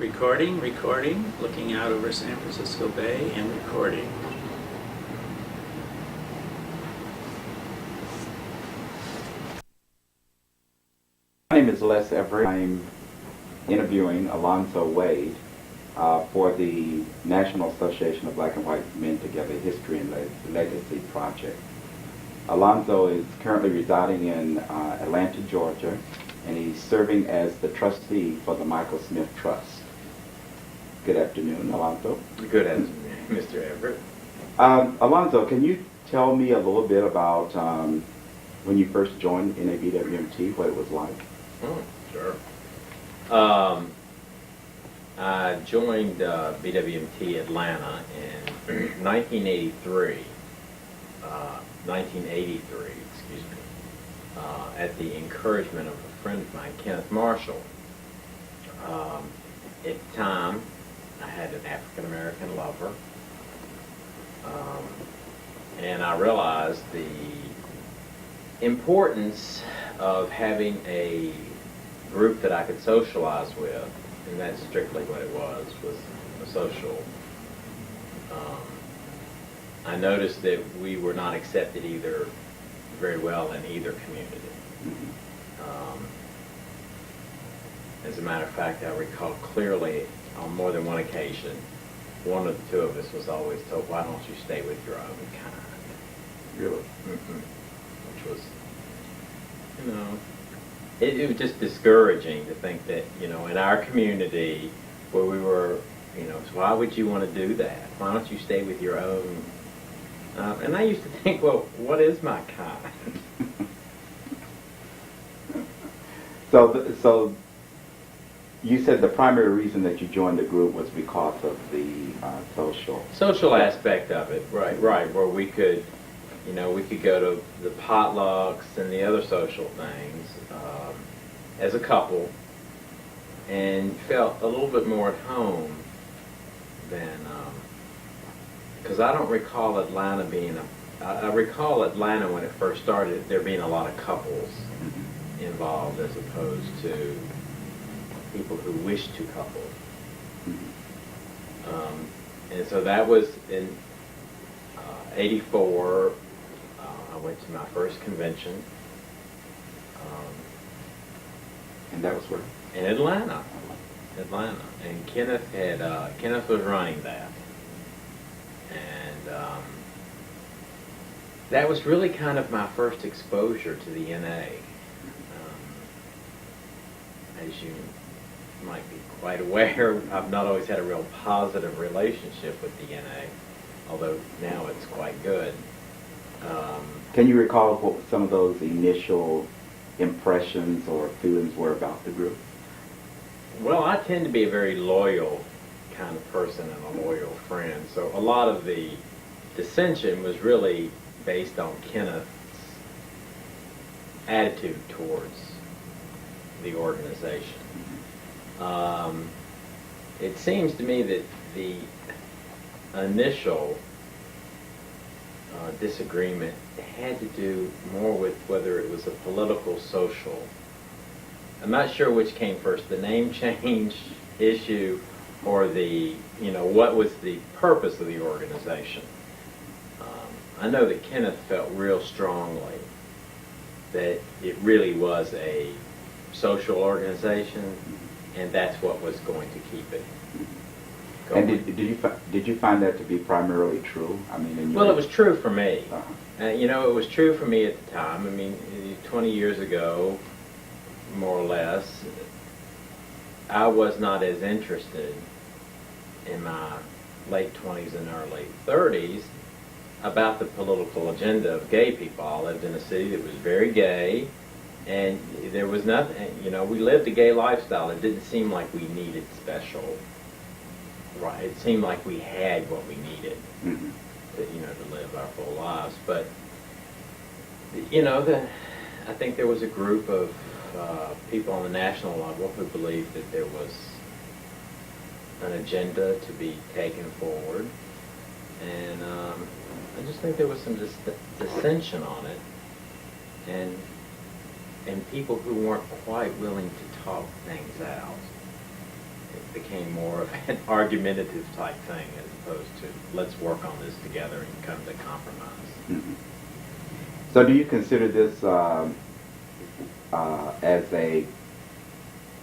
Recording, recording, looking out over San Francisco Bay and recording. My name is Les Everett. I'm interviewing Alonzo Wade for the National Association of Black and White Men Together History and Legacy Project. Alonzo is currently residing in Atlanta, Georgia, and he's serving as the trustee for the Michael Smith Trust. Good afternoon, Alonzo. Good afternoon, Mr. Everett. Alonzo, can you tell me a little bit about when you first joined NABWMT, what it was like? Oh, sure. I joined BWMT Atlanta in 1983, excuse me, at the encouragement of a friend of mine, Kenneth Marshall. At the time, I had an African-American lover, and I realized the importance of having a group that I could socialize with, and that's strictly what it was a social. I noticed that we were not accepted either very well in either community. As a matter of fact, I recall clearly on more than one occasion, one of the two of us was always told, "Why don't you stay with your own kind?" Really? Which was, it was just discouraging to think that, in our community where we were, so why would you want to do that? Why don't you stay with your own? And I used to think, well, what is my kind? So you said the primary reason that you joined the group was because of the social aspect of it, right, where we could, we could go to the potlucks and the other social things as a couple, and felt a little bit more at home than, because I don't recall Atlanta being I recall Atlanta when it first started, there being a lot of couples involved as opposed to people who wish to couple. And so that was in '84. I went to my first convention. And that was where? In Atlanta. And Kenneth was running that. And that was really kind of my first exposure to the NA. As you might be quite aware, I've not always had a real positive relationship with the NA, although now it's quite good. Can you recall what some of those initial impressions or feelings were about the group? Well, I tend to be a very loyal kind of person and a loyal friend, so a lot of the dissension was really based on Kenneth's attitude towards the organization. It seems to me that the initial disagreement had to do more with whether it was a political, social. I'm not sure which came first, the name change issue or the, what was the purpose of the organization. I know that Kenneth felt real strongly that it really was a social organization, and that's what was going to keep it going. And did you find that to be primarily true? I mean, well, it was true for me. Uh-huh. It was true for me at the time. I mean, 20 years ago, more or less, I was not as interested in my late 20s and early 30s about the political agenda of gay people. I lived in a city that was very gay, and there was nothing, we lived a gay lifestyle. It didn't seem like we needed special, right? It seemed like we had what we needed to live our full lives. But, I think there was a group of people on the national level who believed that there was an agenda to be taken forward, and I just think there was some dissension on it, and people who weren't quite willing to talk things out. it became more of an argumentative type thing as opposed to let's work on this together and come to compromise. Mhm. So do you consider this as a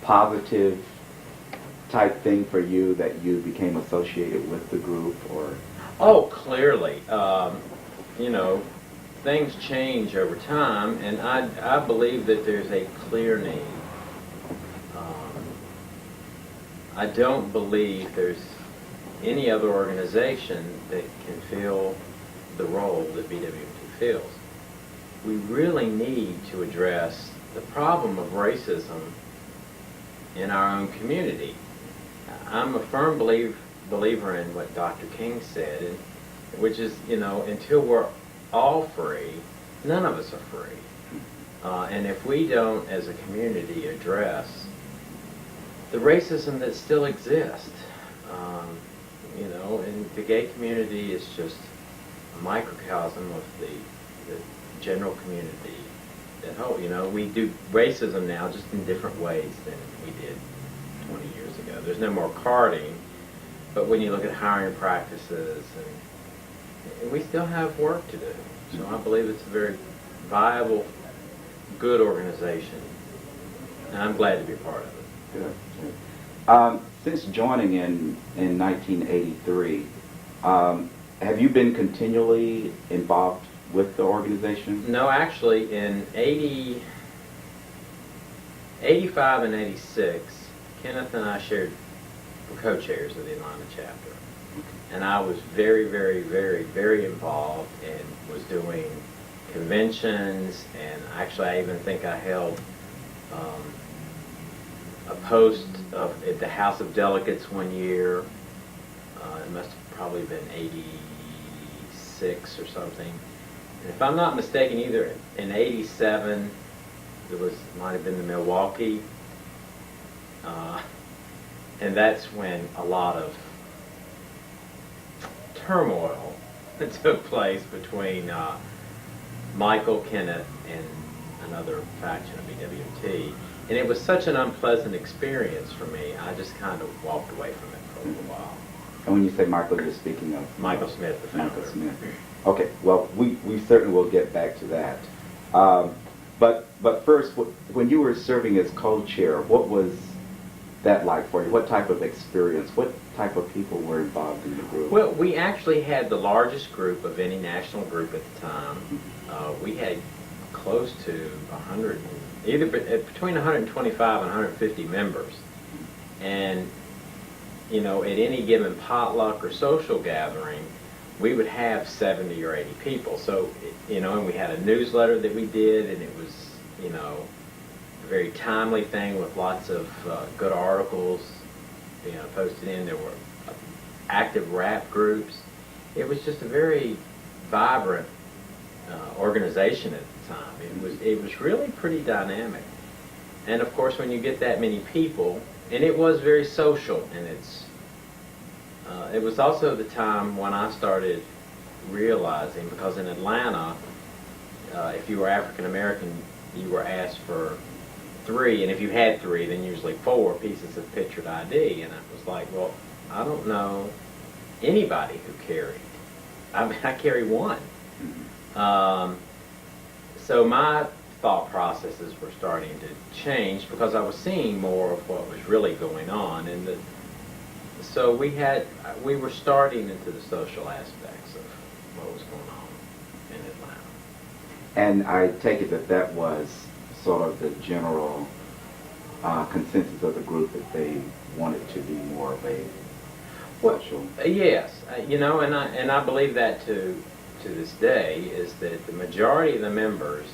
positive type thing for you that you became associated with the group, or? Oh, clearly. You know, things change over time, and I believe that there's a clear need. I don't believe there's any other organization that can fill the role that BWT fills. We really need to address the problem of racism in our own community. I'm a firm believer in what Dr. King said, which is, you know, until we're all free, none of us are free. And if we don't, as a community, address the racism that still exists, you know, and the gay community is just a microcosm of the general community at whole. You know, we do racism now just in different ways than we did 20 years ago. There's no more carding, but when you look at hiring practices, and we still have work to do. So I believe it's a very viable, good organization, and I'm glad to be a part of it. Good. Since joining in 1983, have you been continually involved with the organization? No, actually, in 85 and 86, Kenneth and I were co-chairs of the Atlanta chapter. And I was very, very, very, very involved and was doing conventions, and actually I even think I held a post at the House of Delegates one year. It must have probably been 86 or something. And if I'm not mistaken, either in 87, might have been the Milwaukee, and that's when a lot of turmoil took place between Michael, Kenneth, and another faction of BWT. And it was such an unpleasant experience for me, I just kind of walked away from it for a little while. And when you say Michael, you're speaking of? Michael Smith, the founder. Michael Smith. Okay, well, we certainly will get back to that. But first, when you were serving as co-chair, what was that like for you? What type of experience? What type of people were involved in the group? Well, we actually had the largest group of any national group at the time. We had close to 100, between 125 and 150 members. And, you know, at any given potluck or social gathering, we would have 70 or 80 people. So, you know, and we had a newsletter that we did, and it was, you know, a very timely thing with lots of good articles, you know, posted in. There were active rap groups. It was just a very vibrant organization at the time. It was really pretty dynamic. And of course, when you get that many people, and it was very social, and it was also the time when I started realizing, because in Atlanta, if you were African American, you were asked for 3, and if you had 3, then usually 4 pieces of pictured ID. And I was like, well, I don't know anybody who carried. I mean, I carry 1. So my thought processes were starting to change because I was seeing more of what was really going on, and so we were starting into the social aspects of what was going on in Atlanta. And I take it that was sort of the general consensus of the group, that they wanted to be more of a social. Yes, you know, and I believe that to this day, is that the majority of the members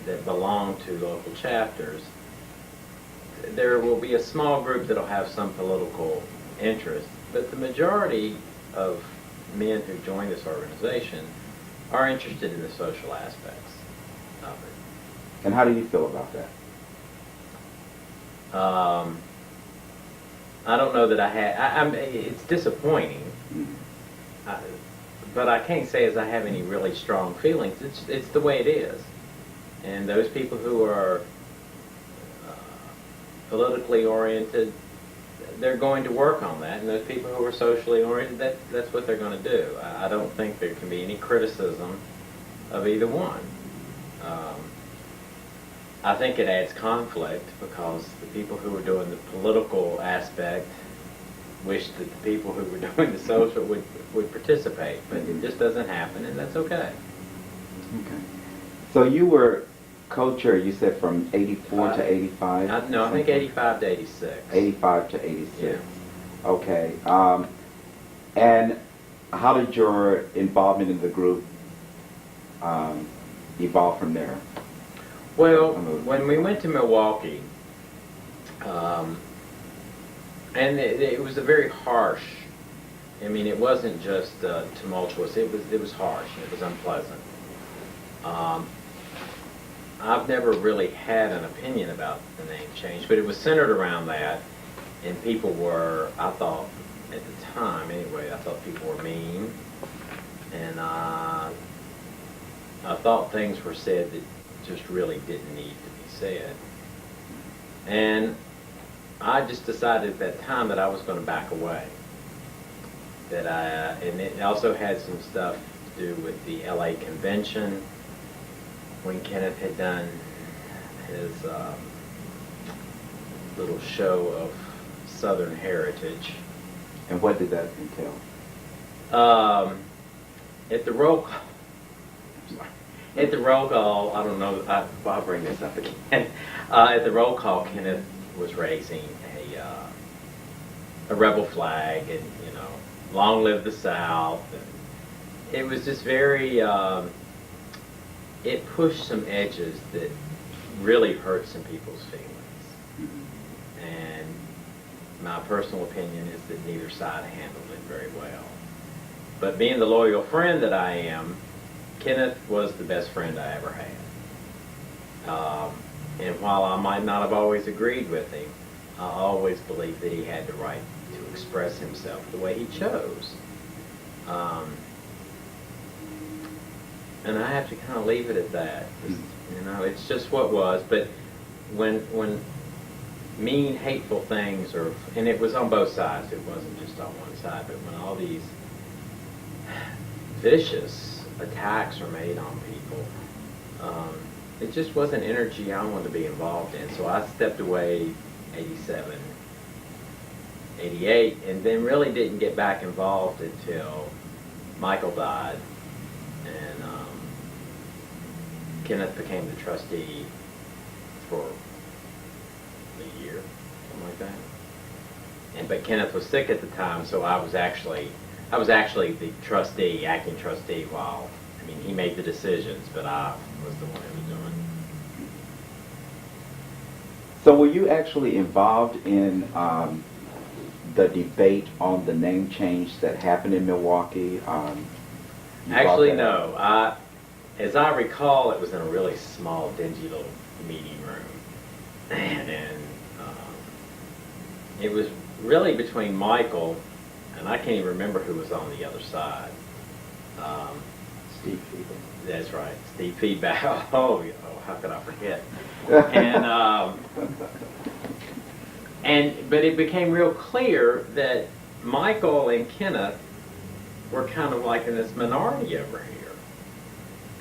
that belong to local chapters, there will be a small group that'll have some political interest, but the majority of men who join this organization are interested in the social aspects of it. And how do you feel about that? I don't know that I had. It's disappointing, but I can't say as I have any really strong feelings. It's the way it is, and those people who are politically oriented they're going to work on that, and those people who are socially oriented, that's what they're going to do. I don't think there can be any criticism of either one. I think it adds conflict because the people who are doing the political aspect wish that the people who were doing the social would participate, but it just doesn't happen, and that's okay. Okay. So you were co-chair, you said from 84 to 85? No, I think 85 to 86. 85 to 86. Yeah. Okay. And how did your involvement in the group evolve from there? Well, when we went to Milwaukee, and it was a very harsh. I mean, it wasn't just tumultuous. It was harsh. It was unpleasant. I've never really had an opinion about the name change, but it was centered around that, and people were, I thought, at the time anyway, I thought people were mean, and I thought things were said that just really didn't need to be said. And I just decided at that time that I was going to back away. And it also had some stuff to do with the LA convention, when Kenneth had done his little show of Southern heritage. And what did that entail? At the roll call, I don't know, I'll bring this up again. At the roll call, Kenneth was raising a rebel flag, and long live the South. And it was just very, it pushed some edges that really hurt some people's feelings. And my personal opinion is that neither side handled it very well. But being the loyal friend that I am, Kenneth was the best friend I ever had. And while I might not have always agreed with him, I always believed that he had the right to express himself the way he chose. And I have to kind of leave it at that. It's just what was. But when mean, hateful things and it was on both sides, it wasn't just on one side, but when all these vicious attacks are made on people, it just wasn't energy I wanted to be involved in. So I stepped away 87, 88, and then really didn't get back involved until Michael died, and Kenneth became the trustee for a year, something like that. But Kenneth was sick at the time, so I was actually the trustee, acting trustee, while he made the decisions, but I was the one who was doing. So were you actually involved in the debate on the name change that happened in Milwaukee? Actually, no. As I recall, it was in a really small, dingy little meeting room. And it was really between Michael, and I can't even remember who was on the other side. Steve Feedback. That's right, Steve Feedback. Oh, how could I forget? But it became real clear that Michael and Kenneth were kind of like in this minority over here.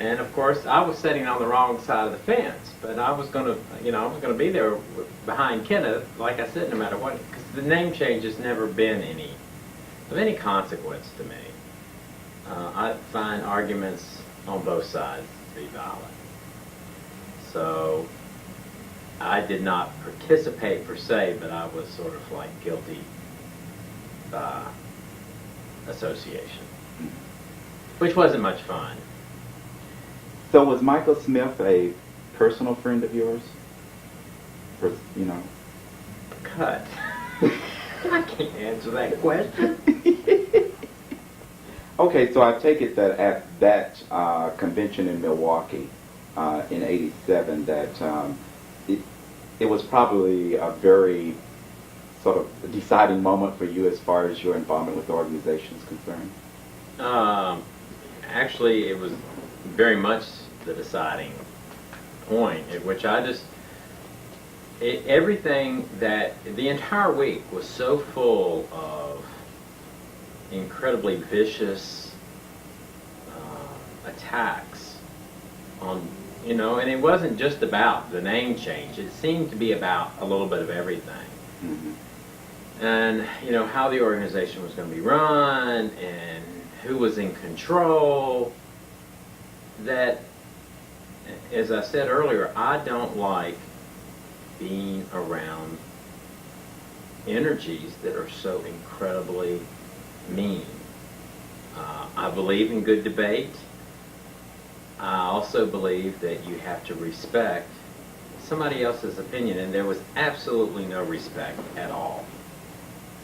And of course, I was sitting on the wrong side of the fence, but I was going to be there behind Kenneth, like I said, no matter what, because the name change has never been of any consequence to me. I find arguments on both sides to be valid. So I did not participate per se, but I was sort of like guilty by association, which wasn't much fun. So was Michael Smith a personal friend of yours? Cut. I can't answer that question. Okay, so I take it that at that convention in Milwaukee in '87, that it was probably a very sort of deciding moment for you as far as your involvement with the organization is concerned. Actually, it was very much the deciding point, at which everything that the entire week was so full of incredibly vicious attacks on, and it wasn't just about the name change. It seemed to be about a little bit of everything. Mm-hmm. And, how the organization was going to be run and who was in control. That, as I said earlier, I don't like being around energies that are so incredibly mean. I believe in good debate. I also believe that you have to respect somebody else's opinion, and there was absolutely no respect at all,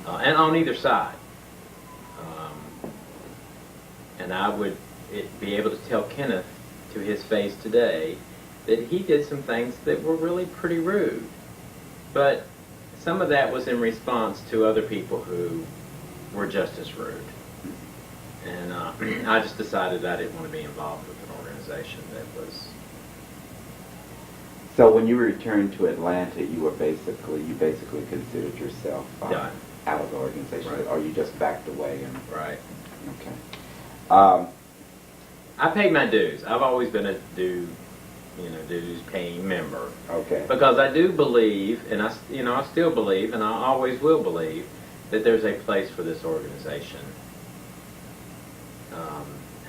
and on either side. And I would be able to tell Kenneth to his face today that he did some things that were really pretty rude. But some of that was in response to other people who were just as rude. And I just decided I didn't want to be involved with an organization that was... So when you returned to Atlanta, you basically considered yourself done. Out of the organization, Right. or you just backed away? Right. Okay. I paid my dues. I've always been a dues paying member. Okay. Because I do believe, and I still believe, and I always will believe, that there's a place for this organization.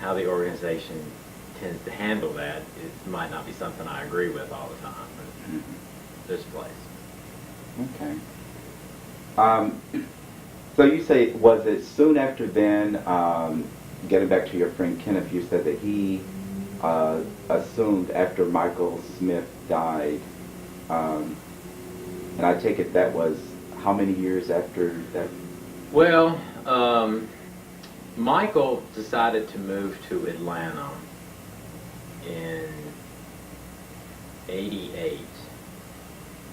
How the organization tends to handle that, it might not be something I agree with all the time, but Mm-hmm. there's a place. Okay. So you say, was it soon after then, getting back to your friend Kenneth, you said that he assumed after Michael Smith died, and I take it that was how many years after that? Well, Michael decided to move to Atlanta in '88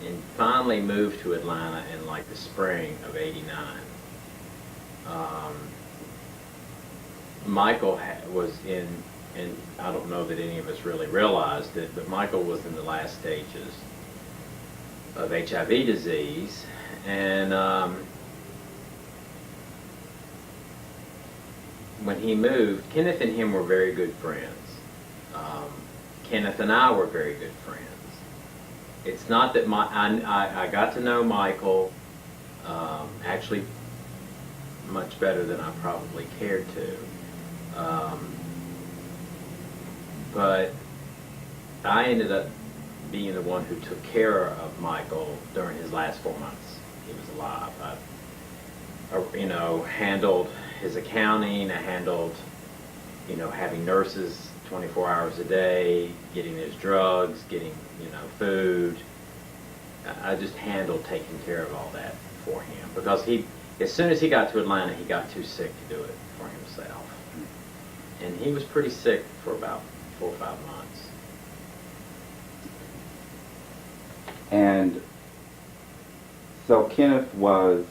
and finally moved to Atlanta in like the spring of '89. Michael was in, and I don't know that any of us really realized it, but Michael was in the last stages of HIV disease, and when he moved, Kenneth and him were very good friends. Kenneth and I were very good friends. It's not that I got to know Michael actually much better than I probably cared to. But I ended up being the one who took care of Michael during his last 4 months he was alive. I handled his accounting. I handled, having nurses 24 hours a day, getting his drugs, getting, food. I just handled taking care of all that for him because as soon as he got to Atlanta, he got too sick to do it for himself. And he was pretty sick for about 4 or 5 months. And so Kenneth was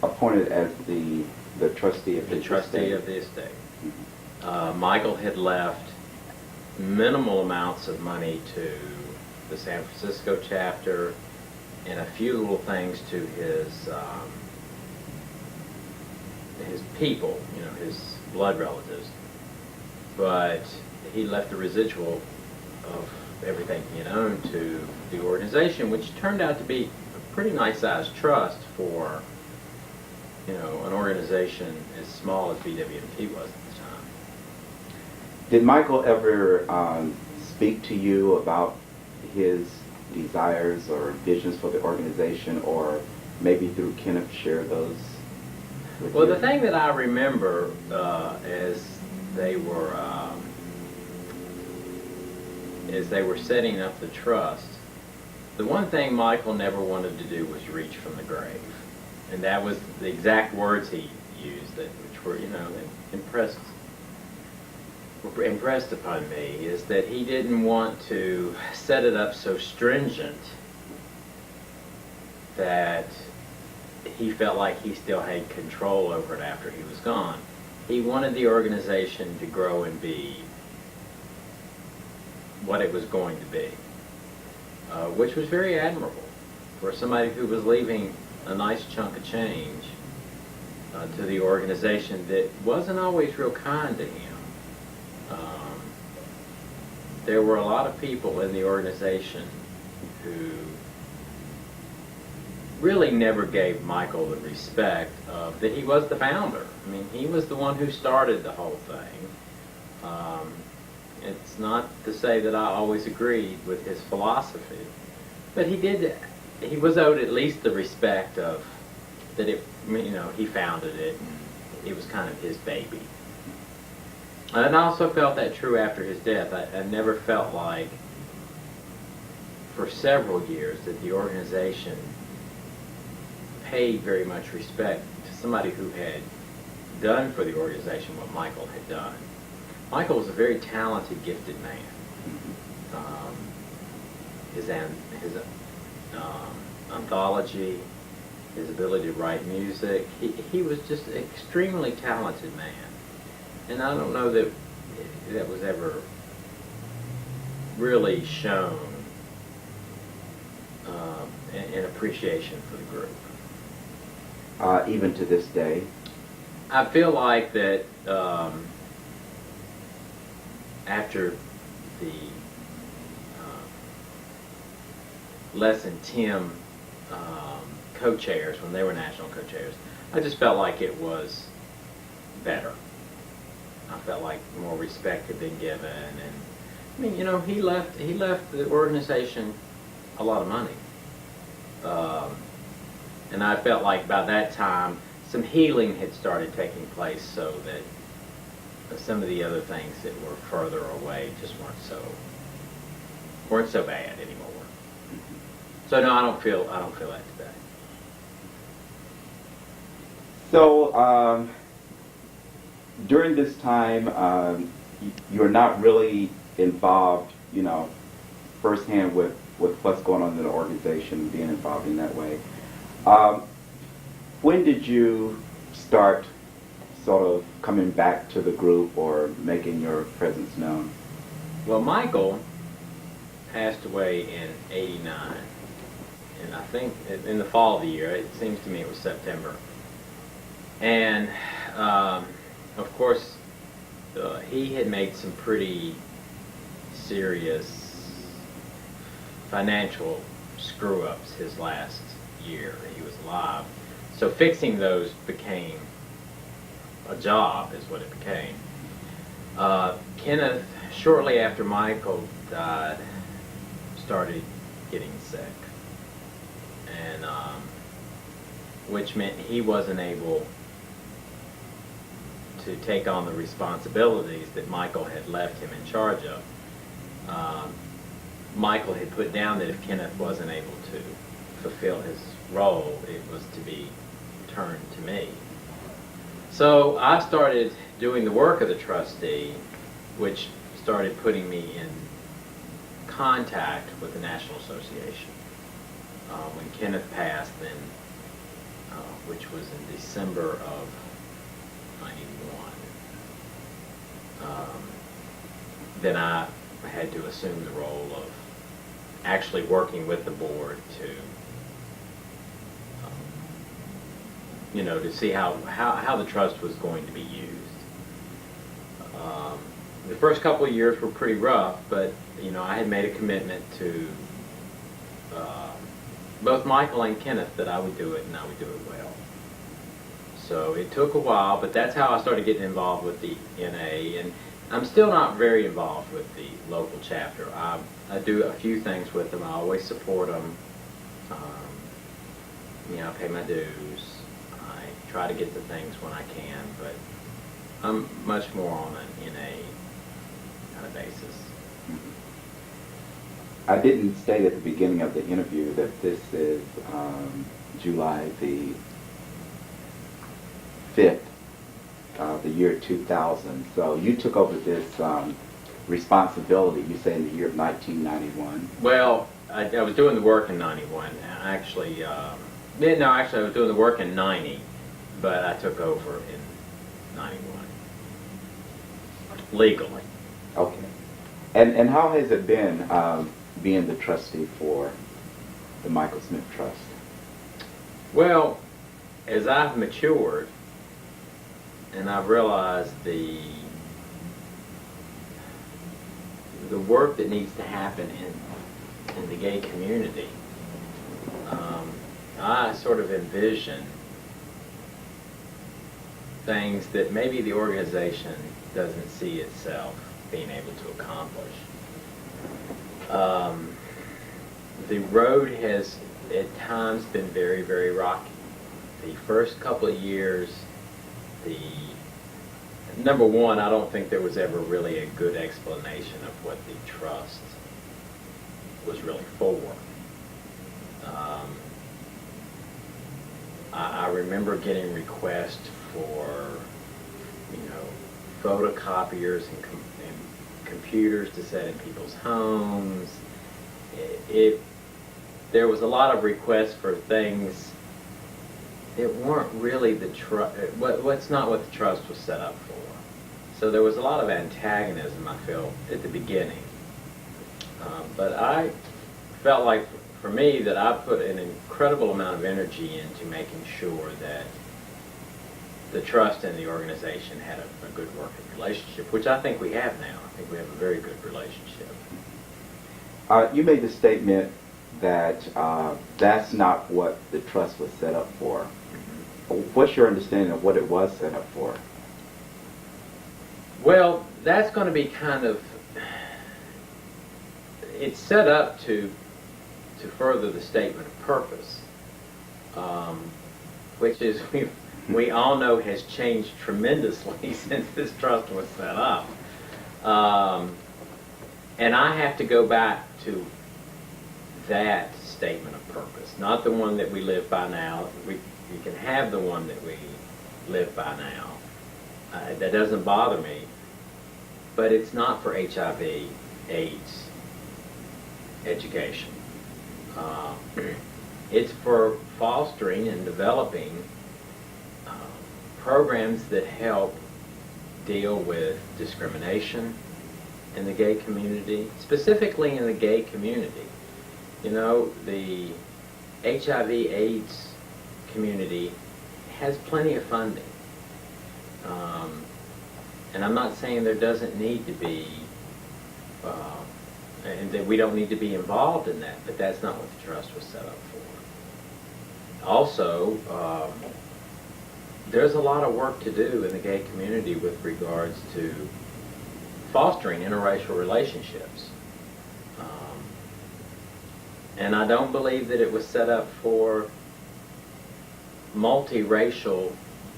appointed as the trustee of The the trustee estate. of the estate. Michael had left minimal amounts of money to the San Francisco chapter and a few little things to his people, his blood relatives. But he left the residual of everything he had owned to the organization, which turned out to be a pretty nice sized trust for, an organization as small as BWMT was at the time. Did Michael ever speak to you about his desires or visions for the organization, or maybe through Kenneth share those with Well, you? the thing that I remember as they were setting up the trust, the one thing Michael never wanted to do was reach from the grave. And that was the exact words he used, which were, impressed upon me, is that he didn't want to set it up so stringent that he felt like he still had control over it after he was gone. He wanted the organization to grow and be what it was going to be. which was very admirable for somebody who was leaving a nice chunk of change to the organization that wasn't always real kind to him. There were a lot of people in the organization who really never gave Michael the respect of that he was the founder. I mean, he was the one who started the whole thing. It's not to say that I always agreed with his philosophy, but he was owed at least the respect of that he founded it and it was kind of his baby. And I also felt that true after his death. I never felt like for several years that the organization paid very much respect to somebody who had done for the organization what Michael had done. Michael was a very talented, gifted man. His anthology, his ability to write music, he was just an extremely talented man. And I don't know that that was ever really shown in appreciation for the group. Even to this day? I feel like that after the Les and Tim co-chairs, when they were national co-chairs, I just felt like it was better. I felt like more respect had been given, and I mean, he left the organization a lot of money, and I felt like by that time some healing had started taking place, so that some of the other things that were further away just weren't so bad anymore. So no, I don't feel that today. So during this time, you're not really involved, firsthand with what's going on in the organization, being involved in that way. When did you start sort of coming back to the group or making your presence known? Well, Michael passed away in '89, and I think in the fall of the year. It seems to me it was September. And of course, he had made some pretty serious financial screw-ups his last year he was alive. So fixing those became a job, is what it became. Kenneth, shortly after Michael died, started getting sick, and which meant he wasn't able to take on the responsibilities that Michael had left him in charge of. Michael had put down that if Kenneth wasn't able to fulfill his role, it was to be turned to me. So I started doing the work of the trustee, which started putting me in contact with the National Association. When Kenneth passed, then, which was in December of '91, then I had to assume the role of actually working with the board to see how the trust was going to be used. The first couple of years were pretty rough, but I had made a commitment to both Michael and Kenneth that I would do it, and I would do it well. So it took a while, but that's how I started getting involved with the NA, and I'm still not very involved with the local chapter. I do a few things with them. I always support them. I pay my dues. I try to get the things when I can, but I'm much more on an NA kind of basis. I didn't state at the beginning of the interview that this is July the 5th, the year 2000. So you took over this responsibility, you say, in the year of 1991. Well, I was doing the work in '91. Actually, I was doing the work in '90, but I took over in '91 legally. Okay. And how has it been being the trustee for the Michael Smith Trust? Well, as I've matured and I've realized the work that needs to happen in the gay community, I sort of envision things that maybe the organization doesn't see itself being able to accomplish. The road has at times been very, very rocky. The first couple of years, number one, I don't think there was ever really a good explanation of what the trust was really for. I remember getting requests for, photocopiers and computers to set in people's homes. There was a lot of requests for things that weren't really what's not what the trust was set up for. So there was a lot of antagonism, I feel, at the beginning. But I felt like, for me, that I put an incredible amount of energy into making sure that the trust and the organization had a good working relationship, which I think we have now. I think we have a very good relationship. You made the statement that that's not what the trust was set up for. Mm-hmm. What's your understanding of what it was set up for? Well, that's going to be it's set up to further the statement of purpose, which is we all know has changed tremendously since this trust was set up. And I have to go back to that statement of purpose, not the one that we live by now. We can have the one that we live by now. That doesn't bother me. But it's not for HIV/AIDS education. It's for fostering and developing programs that help deal with discrimination in the gay community, specifically in the gay community. The HIV/AIDS community has plenty of funding. And I'm not saying there doesn't need to be, and that we don't need to be involved in that, but that's not what the trust was set up for. Also, there's a lot of work to do in the gay community with regards to fostering interracial relationships. And I don't believe that it was set up for multiracial.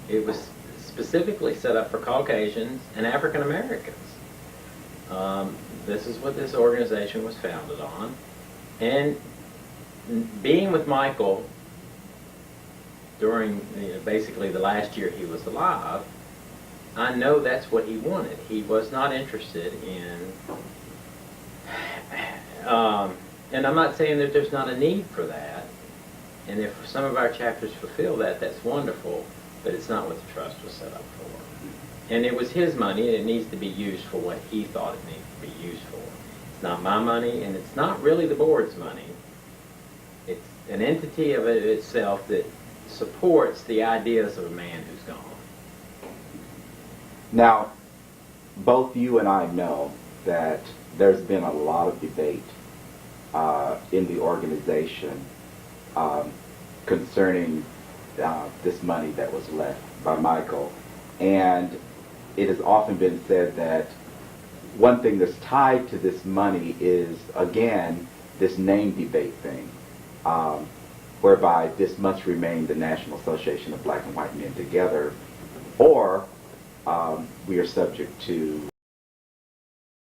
It was specifically set up for Caucasians and African Americans. This is what this organization was founded on. And being with Michael during basically the last year he was alive, I know that's what he wanted. He was not interested in, and I'm not saying that there's not a need for that. And if some of our chapters fulfill that, that's wonderful, but it's not what the trust was set up for. And it was his money, and it needs to be used for what he thought it needed to be used for. It's not my money, and it's not really the board's money. It's an entity of it itself that supports the ideas of a man who's gone. Now, both you and I know that there's been a lot of debate in the organization concerning this money that was left by Michael. And it has often been said that one thing that's tied to this money is, again, this name debate thing, whereby this must remain the National Association of Black and White Men Together, or we are subject to